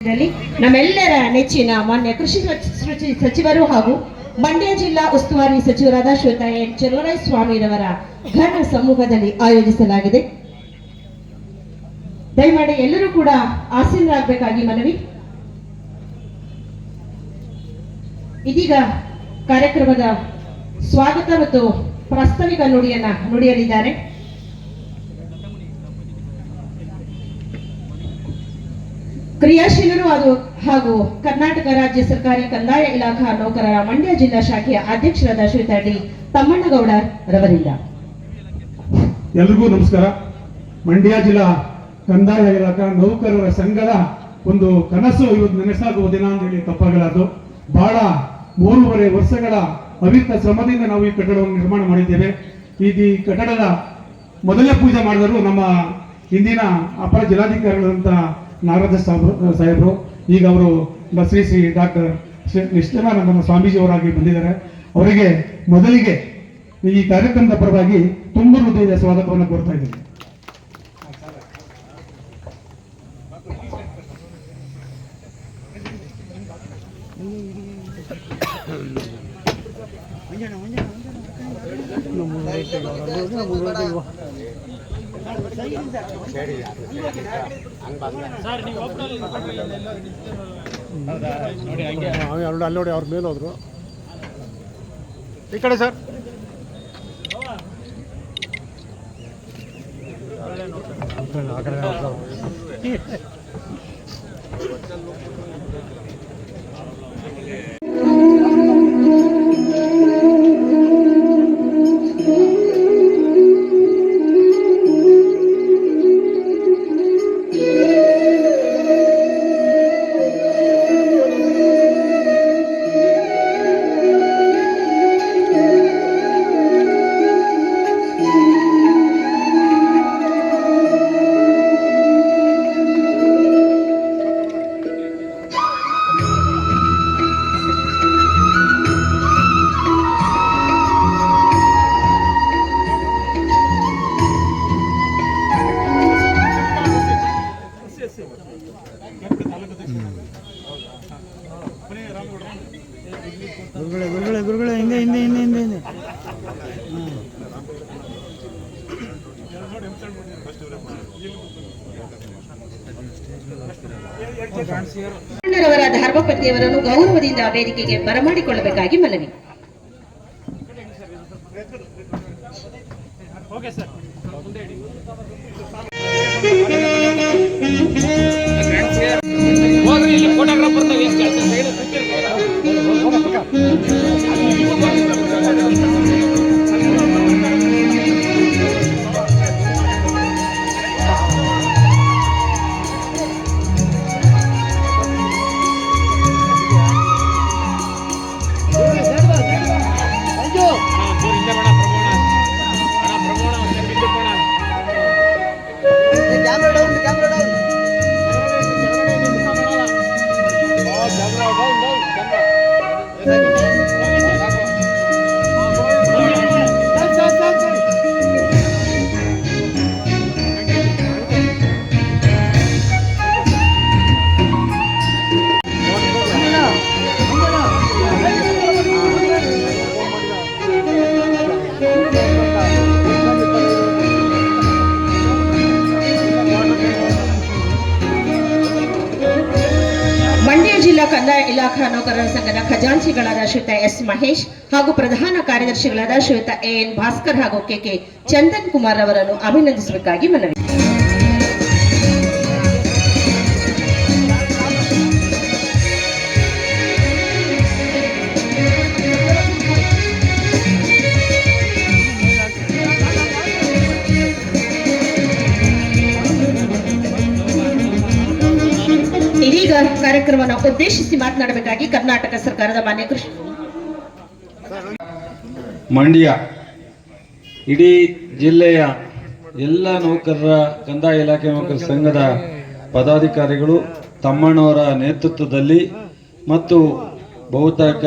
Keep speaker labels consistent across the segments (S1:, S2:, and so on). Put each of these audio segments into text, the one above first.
S1: ನಮ್ಮೆಲ್ಲರ ನೆಚ್ಚಿನ ಮಾನ್ಯ ಕೃಷಿ ಸಚಿವರು ಹಾಗೂ ಮಂಡ್ಯ ಜಿಲ್ಲಾ ಉಸ್ತುವಾರಿ ಸಚಿವರಾದ ಶ್ರೀಯುತ ಎನ್ ಚೆಲುವರಾಯಸ್ವಾಮಿರವರ ಘನ ಸಮ್ಮುಖದಲ್ಲಿ ಆಯೋಜಿಸಲಾಗಿದೆ. ದಯಮಾಡಿ ಎಲ್ಲರೂ ಕೂಡ ಆಸೀನರಾಗಬೇಕಾಗಿ ಮನವಿ. ಇದೀಗ ಕಾರ್ಯಕ್ರಮದ ಸ್ವಾಗತ ಮತ್ತು ಪ್ರಾಸ್ತಾವಿಕ ನುಡಿಯಲಿದ್ದಾರೆ. ಕ್ರಿಯಾಶೀಲರು ಹಾಗೂ ಕರ್ನಾಟಕ ರಾಜ್ಯ ಸರ್ಕಾರಿ ಕಂದಾಯ ಇಲಾಖಾ ನೌಕರರ ಮಂಡ್ಯ ಜಿಲ್ಲಾ ಶಾಖೆಯ ಅಧ್ಯಕ್ಷರಾದ ಶ್ರೀಯುತ ಡಿ ತಮ್ಮಣ್ಣಗೌಡ ರವರಿಂದ.
S2: ಎಲ್ರಿಗೂ ನಮಸ್ಕಾರ. ಮಂಡ್ಯ ಜಿಲ್ಲಾ ಕಂದಾಯ ಇಲಾಖಾ ನೌಕರರ ಸಂಘದ ಒಂದು ಕನಸು ಇವತ್ತು ನನಸಾಗುವ ದಿನ ಅಂತ ಹೇಳಿ ತಪ್ಪಾಗಲಾರದು. ಬಹಳ 3.5 ವರ್ಷಗಳ ಅವಿರತ ಶ್ರಮದಿಂದ ನಾವು ಈ ಕಟ್ಟಡವನ್ನು ನಿರ್ಮಾಣ ಮಾಡಿದ್ದೇವೆ. ಈ ಕಟ್ಟಡದ ಮೊದಲ ಪೂಜೆ ಮಾಡಿದರು ನಮ್ಮ ಹಿಂದಿನ ಅಪರ ಜಿಲ್ಲಾಧಿಕಾರಿಗಳಂತ ನಾಗರಾಜ ಸಾಹೇಬರು. ಈಗ ಅವರು ಶ್ರೀ ಡಾಕ್ಟರ್ ನಿಷ್ಠಾನಂದ ಸ್ವಾಮೀಜಿಯವರಾಗಿ ಬಂದಿದ್ದಾರೆ. ಅವರಿಗೆ ಮೊದಲಿಗೆ ಈ ಕಾರ್ಯಕ್ರಮದ ಪರವಾಗಿ ತುಂಬ ಹೃದಯದ ಸ್ವಾಗತವನ್ನು ಕೋರ್ತಾ ಇದ್ದೀನಿ.
S3: ಅಲ್ಲಿ ನೋಡಿ ಅವ್ರ ಮೇಲೆ ಹೋದ್ರು. ಈ ಕಡೆ ಸರ್. ಗುರುಗಳೇ ಹಿಂದೆ ಹಿಂದೆ ಹಿಂದೆ ಹಿಂದೆ ಹಿಂದೆ
S1: ರವರ ಧರ್ಮಪತ್ನಿಯವರನ್ನು ಗೌರವದಿಂದ ವೇದಿಕೆಗೆ ಬರಮಾಡಿಕೊಳ್ಳಬೇಕಾಗಿ ಮನವಿ. ಕಂದಾಯ ಇಲಾಖಾ ನೌಕರರ ಸಂಘದ ಖಜಾಂಚಿಗಳಾದ ಶ್ರೀಯುತ ಎಸ್ ಮಹೇಶ್ ಹಾಗೂ ಪ್ರಧಾನ ಕಾರ್ಯದರ್ಶಿಗಳಾದ ಶ್ರೀಯುತ ಎನ್ ಭಾಸ್ಕರ್ ಹಾಗೂ ಕೆಕೆ ಚಂದನ್ ಕುಮಾರ್ ಅವರನ್ನು ಅಭಿನಂದಿಸಬೇಕಾಗಿ ಮನವಿ. ಇದೀಗ ಕಾರ್ಯಕ್ರಮವನ್ನು ಉದ್ದೇಶಿಸಿ ಮಾತನಾಡಬೇಕಾಗಿ ಕರ್ನಾಟಕ ಸರ್ಕಾರದ ಮಾನ್ಯ ಕೃಷಿ
S4: ಮಂಡ್ಯ ಇಡೀ ಜಿಲ್ಲೆಯ ಎಲ್ಲ ನೌಕರರ ಕಂದಾಯ ಇಲಾಖೆ ನೌಕರರ ಸಂಘದ ಪದಾಧಿಕಾರಿಗಳು ತಮ್ಮಣ್ಣವರ ನೇತೃತ್ವದಲ್ಲಿ ಮತ್ತು ಬಹುತೇಕ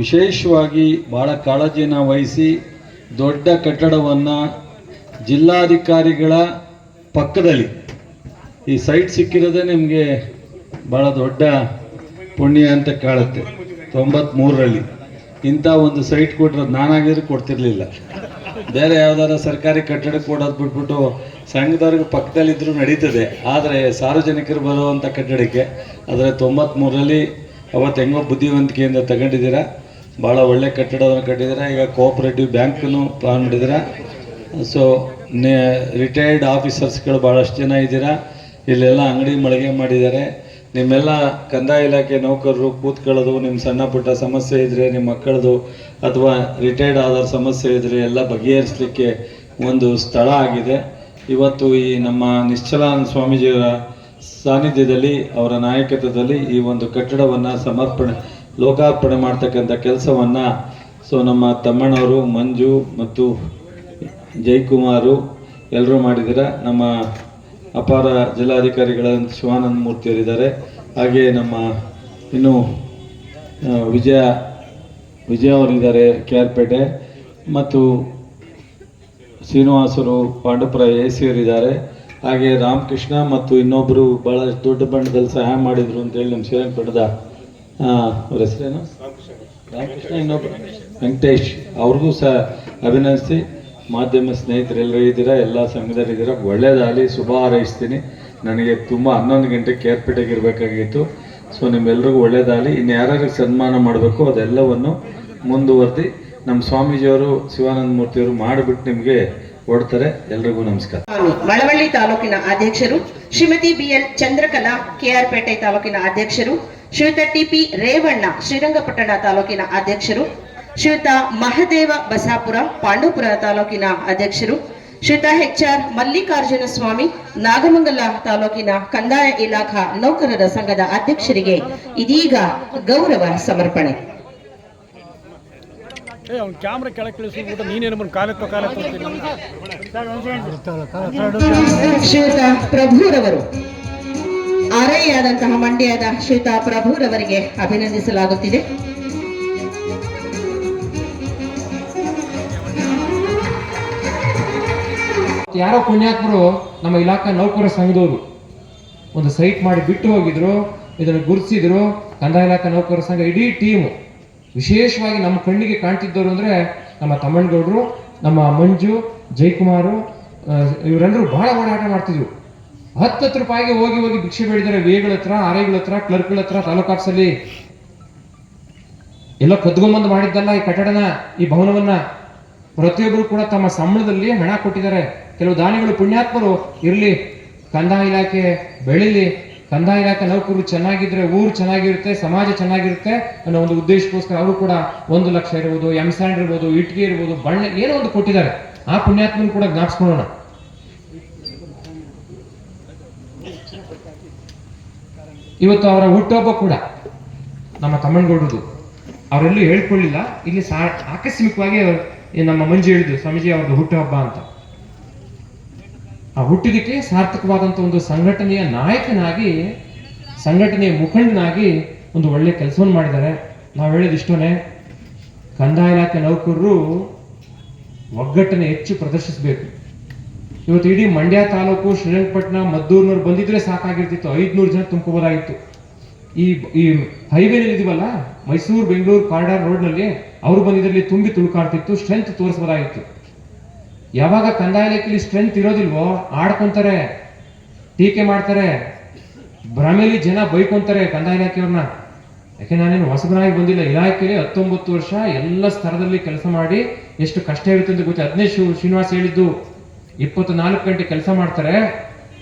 S4: ವಿಶೇಷವಾಗಿ ಬಹಳ ಕಾಳಜಿಯನ್ನು ವಹಿಸಿ ದೊಡ್ಡ ಕಟ್ಟಡವನ್ನು ಜಿಲ್ಲಾಧಿಕಾರಿಗಳ ಪಕ್ಕದಲ್ಲಿ ಈ ಸೈಟ್ ಸಿಕ್ಕಿರೋದೇ ನಿಮಗೆ ಭಾಳ ದೊಡ್ಡ ಪುಣ್ಯ ಅಂತ ಕಾಳುತ್ತೆ. 93ರಲ್ಲಿ ಇಂಥ ಒಂದು ಸೈಟ್ ಕೊಟ್ಟರೆ ನಾನಾಗಿದ್ರು ಕೊಡ್ತಿರ್ಲಿಲ್ಲ. ಬೇರೆ ಯಾವ್ದಾರ ಸರ್ಕಾರಿ ಕಟ್ಟಡಕ್ಕೆ ಕೊಡೋದು ಬಿಟ್ಬಿಟ್ಟು ಸಂಘದವ್ರಿಗೆ ಪಕ್ಕದಲ್ಲಿದ್ದರೂ ನಡೀತದೆ, ಆದರೆ ಸಾರ್ವಜನಿಕರು ಬರುವಂಥ ಕಟ್ಟಡಕ್ಕೆ. ಆದರೆ 93ರಲ್ಲಿ ಅವತ್ತು ಹೆಂಗೋ ಬುದ್ಧಿವಂತಿಕೆಯಿಂದ ತಗೊಂಡಿದ್ದೀರಾ, ಭಾಳ ಒಳ್ಳೆ ಕಟ್ಟಡವನ್ನು ಕಟ್ಟಿದ್ದೀರಾ. ಈಗ ಕೋಆಪರೇಟಿವ್ ಬ್ಯಾಂಕನ್ನು ಪ್ಲಾನ್ ಮಾಡಿದ್ದೀರಾ. ಸೊ ರಿಟೈರ್ಡ್ ಆಫೀಸರ್ಸ್ಗಳು ಭಾಳಷ್ಟು ಜನ ಇದ್ದೀರಾ. ಇಲ್ಲೆಲ್ಲ ಅಂಗಡಿ ಮಳಿಗೆ ಮಾಡಿದ್ದಾರೆ. ನಿಮ್ಮೆಲ್ಲ ಕಂದಾಯ ಇಲಾಖೆ ನೌಕರರು ಕೂತ್ಕೊಳ್ಳೋದು, ನಿಮ್ಮ ಸಣ್ಣ ಪುಟ್ಟ ಸಮಸ್ಯೆ ಇದ್ದರೆ, ನಿಮ್ಮ ಮಕ್ಕಳದು ಅಥವಾ ರಿಟೈರ್ಡ್ ಆದವ್ರ ಸಮಸ್ಯೆ ಇದ್ದರೆ ಎಲ್ಲ ಬಗೆಹರಿಸಲಿಕ್ಕೆ ಒಂದು ಸ್ಥಳ ಆಗಿದೆ. ಇವತ್ತು ಈ ನಮ್ಮ ನಿಶ್ಚಲಾನಂದ ಸ್ವಾಮೀಜಿಯವರ ಸಾನ್ನಿಧ್ಯದಲ್ಲಿ, ಅವರ ನಾಯಕತ್ವದಲ್ಲಿ ಈ ಒಂದು ಕಟ್ಟಡವನ್ನು ಲೋಕಾರ್ಪಣೆ ಮಾಡ್ತಕ್ಕಂಥ ಕೆಲಸವನ್ನು ನಮ್ಮ ತಮ್ಮಣ್ಣವರು, ಮಂಜು ಮತ್ತು ಜಯಕುಮಾರು ಎಲ್ಲರೂ ಮಾಡಿದ್ದೀರಾ. ನಮ್ಮ ಅಪಾರ ಜಿಲ್ಲಾಧಿಕಾರಿಗಳ ಶಿವಾನಂದ ಮೂರ್ತಿಯವರಿದ್ದಾರೆ. ಹಾಗೆ ನಮ್ಮ ಇನ್ನು ವಿಜಯ ಅವರಿದ್ದಾರೆ KR-ಪೇಟೆ, ಮತ್ತು ಶ್ರೀನಿವಾಸರು ಪಾಂಡುಪುರ AC ಅವರಿದ್ದಾರೆ. ಹಾಗೆ ರಾಮಕೃಷ್ಣ ಮತ್ತು ಇನ್ನೊಬ್ಬರು ಭಾಳ ದೊಡ್ಡ ಬಣ್ಣದಲ್ಲಿ ಸಹಾಯ ಮಾಡಿದರು ಅಂತೇಳಿ ನಮ್ಮ ಶ್ರೀರಂಗಪಟ್ಟಣದ ಅವ್ರ ಹೆಸರೇನು ರಾಮಕೃಷ್ಣ, ಇನ್ನೊಬ್ಬರು ವೆಂಕಟೇಶ್, ಅವ್ರಿಗೂ ಸಹ ಅಭಿನಂದಿಸಿ. ಮಾಧ್ಯಮ ಸ್ನೇಹಿತರೆಲ್ಲರೂ ಇದ್ದೀರಾ, ಎಲ್ಲ ಸಂಘದಲ್ಲಿದ್ದೀರಾ, ಒಳ್ಳೆಯದಾಗಲಿ, ಶುಭ ಹಾರೈಸ್ತೀನಿ. ನನಗೆ ತುಂಬ 11 ಗಂಟೆಗೆ KR-ಪೇಟೆಗೆ ಇರಬೇಕಾಗಿತ್ತು. ಸೊ ನಿಮ್ಮೆಲ್ರಿಗೂ ಒಳ್ಳೆಯದಾಗಲಿ. ಇನ್ನು ಯಾರ್ಯಾರಿಗೆ ಸನ್ಮಾನ ಮಾಡಬೇಕು ಅದೆಲ್ಲವನ್ನು ಮುಂದುವರೆದು ನಮ್ಮ ಸ್ವಾಮೀಜಿಯವರು ಶಿವಾನಂದ ಮೂರ್ತಿಯವರು ಮಾಡಿಬಿಟ್ಟು ನಿಮಗೆ ಹೊಡ್ತಾರೆ. ಎಲ್ರಿಗೂ ನಮಸ್ಕಾರ.
S1: ಮಳವಳ್ಳಿ ತಾಲೂಕಿನ ಅಧ್ಯಕ್ಷರು ಶ್ರೀಮತಿ BL ಚಂದ್ರಕಲಾ, KR-ಪೇಟೆ ತಾಲೂಕಿನ ಅಧ್ಯಕ್ಷರು ಶ್ರೀಯುತ TP ರೇವಣ್ಣ, ಶ್ರೀರಂಗಪಟ್ಟಣ ತಾಲೂಕಿನ ಅಧ್ಯಕ್ಷರು ಶ್ರೀಯುತ ಮಹದೇವ ಬಸಾಪುರ, ಪಾಂಡವಪುರ ತಾಲೂಕಿನ ಅಧ್ಯಕ್ಷರು ಶ್ರೀಯುತ HR ಮಲ್ಲಿಕಾರ್ಜುನ ಸ್ವಾಮಿ, ನಾಗಮಂಗಲ ತಾಲೂಕಿನ ಕಂದಾಯ ಇಲಾಖಾ ನೌಕರರ ಸಂಘದ ಅಧ್ಯಕ್ಷರಿಗೆ ಇದೀಗ ಗೌರವ ಸಮರ್ಪಣೆ.
S3: ಕ್ಯಾಮ್ರಾ ಕೆಳಗೆ ಕಳಿಸ್ಬಿಟ್ಟು ನೀನೇನು ಬಂದು
S1: ಶ್ರೀಯುತ ಪ್ರಭುರವರು, ಆರೈಯಾದಂತಹ ಮಂಡ್ಯದ ಶ್ರೀಯುತ ಪ್ರಭುರವರಿಗೆ ಅಭಿನಂದಿಸಲಾಗುತ್ತಿದೆ.
S5: ಯಾರೋ ಪುಣ್ಯಾತ್ಮರು ನಮ್ಮ ಇಲಾಖಾ ನೌಕರರ ಸಂಘದವರು ಒಂದು ಸೈಟ್ ಮಾಡಿ ಬಿಟ್ಟು ಹೋಗಿದ್ರು, ಇದನ್ನು ಗುರುತಿಸಿದ್ರು. ಕಂದಾಯ ಇಲಾಖಾ ನೌಕರರ ಸಂಘ ಇಡೀ ಟೀಮು, ವಿಶೇಷವಾಗಿ ನಮ್ಮ ಕಣ್ಣಿಗೆ ಕಾಣ್ತಿದ್ದವರು ಅಂದರೆ ನಮ್ಮ ತಮ್ಮಣ್ಣಗೌಡರು, ನಮ್ಮ ಮಂಜು, ಜಯಕುಮಾರು, ಇವರೆಲ್ಲರೂ ಬಹಳ ಓಡಾಟ ಮಾಡ್ತಿದ್ರು. 10 ರೂಪಾಯಿಗೆ ಹೋಗಿ ಭಿಕ್ಷೆ ಬೇಡಿದ್ದಾರೆ. ವೇಗಳ ಹತ್ರ, ಆರೈಗಳ ಹತ್ರ, ಕ್ಲರ್ಕ್ಗಳ ಹತ್ರ, ತಾಲೂಕು ಆಫೀಸಲ್ಲಿ ಎಲ್ಲ ಕದ್ಕೊಂಬಂದು ಮಾಡಿದ್ದಲ್ಲ ಈ ಕಟ್ಟಡನ, ಈ ಭವನವನ್ನ. ಪ್ರತಿಯೊಬ್ಬರು ಕೂಡ ತಮ್ಮ ಸಂಬಳದಲ್ಲಿ ಹಣ ಕೊಟ್ಟಿದ್ದಾರೆ. ಕೆಲವು ದಾನಿಗಳು ಪುಣ್ಯಾತ್ಮರು ಇರಲಿ, ಕಂದಾಯ ಇಲಾಖೆ ಬೆಳೀಲಿ, ಕಂದಾಯ ಇಲಾಖೆ ನೌಕರರು ಚೆನ್ನಾಗಿದ್ರೆ ಊರು ಚೆನ್ನಾಗಿರುತ್ತೆ, ಸಮಾಜ ಚೆನ್ನಾಗಿರುತ್ತೆ ಅನ್ನೋ ಒಂದು ಉದ್ದೇಶಕ್ಕೋಸ್ಕರ ಅವರು ಕೂಡ 1 ಲಕ್ಷ ಇರ್ಬೋದು, M-Sand ಇರ್ಬೋದು, ಇಟ್ಗೆ ಇರ್ಬೋದು, ಬಣ್ಣ ಏನೋ ಒಂದು ಕೊಟ್ಟಿದ್ದಾರೆ. ಆ ಪುಣ್ಯಾತ್ಮನ ಕೂಡ ಜ್ಞಾಪಿಸ್ಕೊಳ್ಳೋಣ. ಇವತ್ತು ಅವರ ಹುಟ್ಟುಹಬ್ಬ ಕೂಡ ನಮ್ಮ ತಮ್ಮಣ್ಣಗೌಡರದು. ಅವರೆಲ್ಲೂ ಹೇಳ್ಕೊಳ್ಳಿಲ್ಲ, ಇಲ್ಲಿ ಆಕಸ್ಮಿಕವಾಗಿ ನಮ್ಮ ಮಂಜು ಹೇಳಿದ್ರು ಸ್ವಾಮೀಜಿ ಅವ್ರದ್ದು ಹುಟ್ಟುಹಬ್ಬ ಅಂತ. ಆ ಹುಟ್ಟಿದಕ್ಕೆ ಸಾರ್ಥಕವಾದಂಥ ಒಂದು ಸಂಘಟನೆಯ ನಾಯಕನಾಗಿ, ಸಂಘಟನೆಯ ಮುಖಂಡನಾಗಿ ಒಂದು ಒಳ್ಳೆ ಕೆಲಸವನ್ನು ಮಾಡಿದ್ದಾರೆ. ನಾವು ಹೇಳೋದು ಇಷ್ಟೋನೆ, ಕಂದಾಯ ಇಲಾಖೆ ನೌಕರರು ಒಗ್ಗಟ್ಟನ್ನು ಹೆಚ್ಚು ಪ್ರದರ್ಶಿಸಬೇಕು. ಇವತ್ತು ಇಡೀ ಮಂಡ್ಯ ತಾಲೂಕು, ಶ್ರೀರಂಗಪಟ್ಟಣ, ಮದ್ದೂರಿನವ್ರು ಬಂದಿದ್ರೆ ಸಾಕಾಗಿರ್ತಿತ್ತು, 500 ಜನ ತುಂಬ್ಕೋಬೋದಾಗಿತ್ತು. ಈ ಹೈವೇನಲ್ಲಿ ಇದೀವಲ್ಲ, ಮೈಸೂರು ಬೆಂಗಳೂರು ಕಾರಿಡಾರ್ ರೋಡ್ನಲ್ಲಿ ಅವರು ಬಂದಿದ್ರಲ್ಲಿ ತುಂಬಿ ತುಳುಕಾಡ್ತಿತ್ತು, ಸ್ಟ್ರೆಂತ್ ತೋರಿಸ್ಬೋದಾಗಿತ್ತು. ಯಾವಾಗ ಕಂದಾಯ ಇಲಾಖೆಯಲ್ಲಿ ಸ್ಟ್ರೆಂತ್ ಇರೋದಿಲ್ವೋ ಆಡ್ಕೊಂತಾರೆ, ಟೀಕೆ ಮಾಡ್ತಾರೆ, ಭ್ರಮೆಯಲ್ಲಿ ಜನ ಬೈಕೊಂತಾರೆ ಕಂದಾಯ ಇಲಾಖೆಯವ್ರನ್ನ. ಯಾಕೆ ನಾನೇನು ಹೊಸಬನಾಗಿ ಬಂದಿಲ್ಲ, ಇಲಾಖೆಯಲ್ಲಿ 19 ವರ್ಷ ಎಲ್ಲ ಸ್ತರದಲ್ಲಿ ಕೆಲಸ ಮಾಡಿ ಎಷ್ಟು ಕಷ್ಟ ಇರುತ್ತೆ ಅಂತ ಗೊತ್ತಿ. 15 ಶ್ರೀನಿವಾಸ್ ಹೇಳಿದ್ದು, 24 ಗಂಟೆ ಕೆಲಸ ಮಾಡ್ತಾರೆ,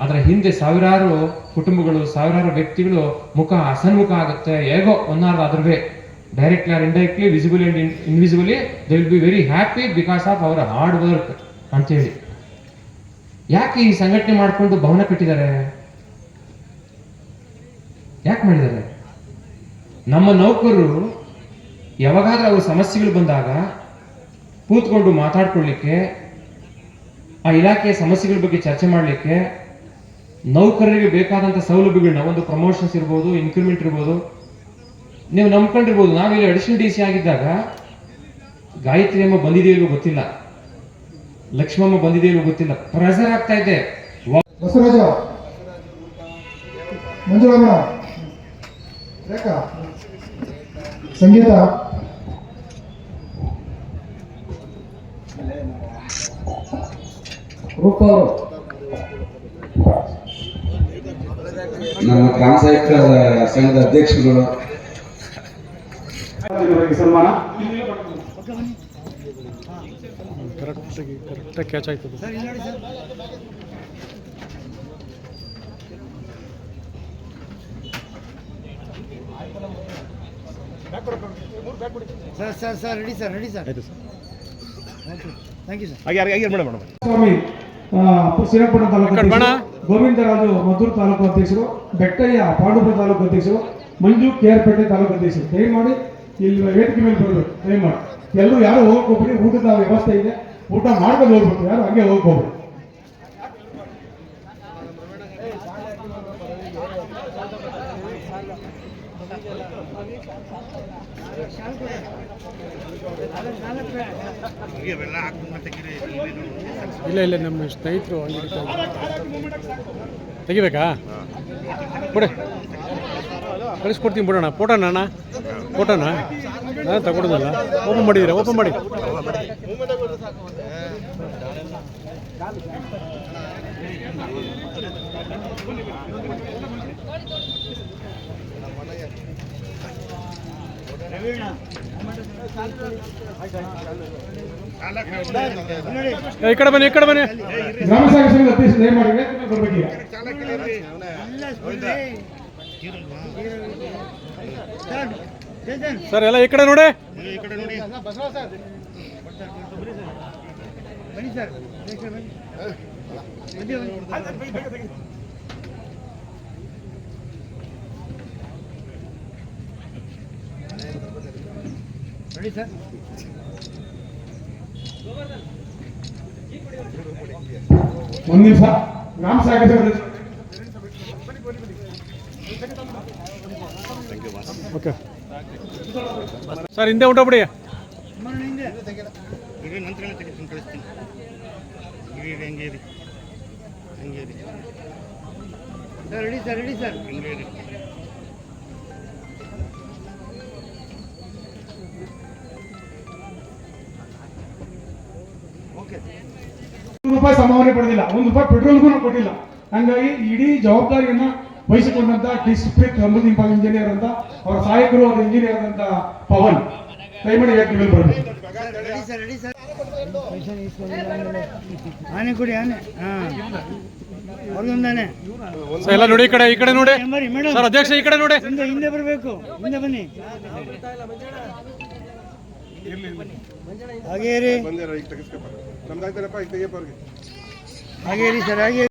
S5: ಅದರ ಹಿಂದೆ ಸಾವಿರಾರು ಕುಟುಂಬಗಳು, ಸಾವಿರಾರು ವ್ಯಕ್ತಿಗಳು ಮುಖ ಅಸನ್ಮುಖ ಆಗುತ್ತೆ. ಹೇಗೋ ಒಂದಾರ್ದು ಅದರವೇ directly or indirectly, visibly and invisibly, they will be very happy because of ಅವರ ಹಾರ್ಡ್ ವರ್ಕ್ ಅಂತೇಳಿ. ಯಾಕೆ ಈ ಸಂಘಟನೆ ಮಾಡಿಕೊಂಡು ಭವನ ಕಟ್ಟಿದ್ದಾರೆ? ಯಾಕೆ ಮಾಡಿದ್ದಾರೆ? ನಮ್ಮ ನೌಕರರು ಯಾವಾಗಾದ್ರೂ ಅವ್ರ ಸಮಸ್ಯೆಗಳು ಬಂದಾಗ ಕೂತ್ಕೊಂಡು ಮಾತಾಡ್ಕೊಳ್ಳಿಕ್ಕೆ, ಆ ಇಲಾಖೆಯ ಸಮಸ್ಯೆಗಳ ಬಗ್ಗೆ ಚರ್ಚೆ ಮಾಡಲಿಕ್ಕೆ, ನೌಕರರಿಗೆ ಬೇಕಾದಂಥ ಸೌಲಭ್ಯಗಳನ್ನ, ಒಂದು ಪ್ರಮೋಷನ್ಸ್ ಇರ್ಬೋದು, ಇನ್ಕ್ರಿಮೆಂಟ್ ಇರ್ಬೋದು, ನೀವು ನಂಬ್ಕೊಂಡಿರ್ಬೋದು. ನಾವಿಲ್ಲಿ ಅಡಿಷನಲ್ DC ಆಗಿದ್ದಾಗ ಗಾಯತ್ರಿ ಅಮ್ಮ ಬಂದಿದೆಯೋ ಗೊತ್ತಿಲ್ಲ, ಲಕ್ಷ್ಮಮ್ಮ ಬಂದಿದೆಯೋ ಗೊತ್ತಿಲ್ಲ, ಪ್ರೆಸರ್ ಆಗ್ತಾ ಇದೆ.
S6: ಬಸವರಾಜ, ಮಂಜುಳಮ್ಮ,
S2: ಸಂಗೀತ
S6: ರೂಪ ಅವರು ನಮ್ಮ ಗ್ರಾಮ ಸಾಹಿತ್ಯ ಸಂಘದ ಅಧ್ಯಕ್ಷರುಗಳು,
S2: ಸನ್ಮಾನ.
S3: ಕರೆಕ್ಟಾಗಿ ಕ್ಯಾಚ್ ಆಯ್ತದೆ.
S7: ಸರ್ ರೆಡಿ ಸರ್
S3: ಆಯ್ತು ಸರ್.
S7: Thank you sir.
S3: ಹಾಗೆ ಮೇಡಮ್.
S2: ಸ್ವಾಮಿ ಶ್ರೀರಂಗಪಟ್ಟಣ ತಾಲೂಕು
S3: ಕಡ್ಬಣ.
S2: ಅಧ್ಯಕ್ಷರು, ಗೋವಿಂದರಾಜು ಮದ್ದೂರು ತಾಲೂಕು ಅಧ್ಯಕ್ಷರು, ಬೆಟ್ಟಯ್ಯ ಪಾಂಡುಪುರ ತಾಲೂಕು ಅಧ್ಯಕ್ಷರು, ಮಂಜು KR ಪೇಟೆ ತಾಲೂಕು ಅಧ್ಯಕ್ಷರು. ದಯಮಾಡಿ ಇಲ್ಲಿ ವೇದಿಕೆ ಮೇಲೆ ಬರಬೇಕು. ದಯಮಾಡಿ ಎಲ್ಲರೂ ಯಾರು ಹೋಗಕ್ಕೆ ಹೋಗ್ಬಿಡಿ. ಊಟದ ವ್ಯವಸ್ಥೆ ಇದೆ, ಊಟ ಮಾಡ್ಕೊಂಡು ಹೋಗ್ಬೇಕು, ಯಾರು ಹಂಗೆ ಹೋಗಕ್ಕೆ ಹೋಗ್ಬಿಡಿ.
S3: ಇಲ್ಲ ನಮ್ಮ ಸ್ನೇಹಿತರು ಅಲ್ಲಿ ತೆಗಿಬೇಕಾ? ಬಿಡಿ, ಕಳಿಸ್ಕೊಡ್ತೀನಿ ಬಿಡೋಣ. ಫೋಟೋನ ನಾನು ತಗೊಡೋದಲ್ಲ. ಓಪನ್ ಮಾಡಿದ್ದೀರಾ? ಓಪನ್ ಮಾಡಿ. ಈ ಕಡೆ ಬನ್ನಿ.
S2: ಗ್ರಾಮ ಸಾಹಿತ್ಯ ಸಂಘದ ಅಧ್ಯಕ್ಷರು ದಯಮಾಡಿ ವೇದಿಕೆ ಮೇಲೆ ಬರ್ಬೇಕೀಗ.
S3: ಸರ್ ಎಲ್ಲ ಈ ಕಡೆ ನೋಡಿ.
S7: ಬನ್ನಿ ಸರ್. Ready sir.
S2: ಒಂದು ನಿಮಿಷ. ಗ್ರಾಮ ಸಾಹಿತ್ಯ ಸಂಘದ
S3: ಓಕೆ ಸರ್, ಹಿಂದೆ ಹೊಂಟೋಗ್ಬಿಡಿ.
S7: ನಂತರ ತೆಗೆದುಕೊಂಡು ಕಳಿಸ್ತೀನಿ. ಹಂಗೆ ಇರಿ ಸರ್. Ready sir. ಹಂಗೆ ಇರಿ.
S2: ₹1 ಸಂಭಾವನೆ ಪಡೆದಿಲ್ಲ, ₹1 ಪೆಟ್ರೋಲ್ಗೂ ಕೊಟ್ಟಿಲ್ಲ. ಹಂಗಾಗಿ ಇಡೀ ಜವಾಬ್ದಾರಿಯನ್ನ ವಹಿಸಿಕೊಂಡಂತ ಡಿಸ್ಟ್ರಿಕ್ಟ್ ಇಂಪಾಲ್ ಇಂಜಿನಿಯರ್ ಅಂತ ಅವರ ಸಹಾಯಕರು, ಅವರ ಇಂಜಿನಿಯರ್ ಅಂತ ಪವನ್, ದಯಮಾಡಿ ವೇದಿಕೆ ಮೇಲೆ ಬರಬೇಕು.
S7: Ready sir. ಆನೆ ಕೊಡಿ, ಆನೆ. ಅವ್ರಿಗೊಂದಾನೆ
S3: ಸರ್ ಎಲ್ಲ ನೋಡಿ. ಈ ಕಡೆ ನೋಡಿ
S7: ಮೇಡಮ್.
S3: ಸರ್. ಅಧ್ಯಕ್ಷ ಈ ಕಡೆ ನೋಡಿ.
S7: ಹಿಂದೆ ಬರಬೇಕು. ಹಿಂದೆ ಬನ್ನಿ. ಹಾಗೆ ಇರಿ. ಹಾಗೆ ಇರಿ ಸರ್. ಹಾಗೆ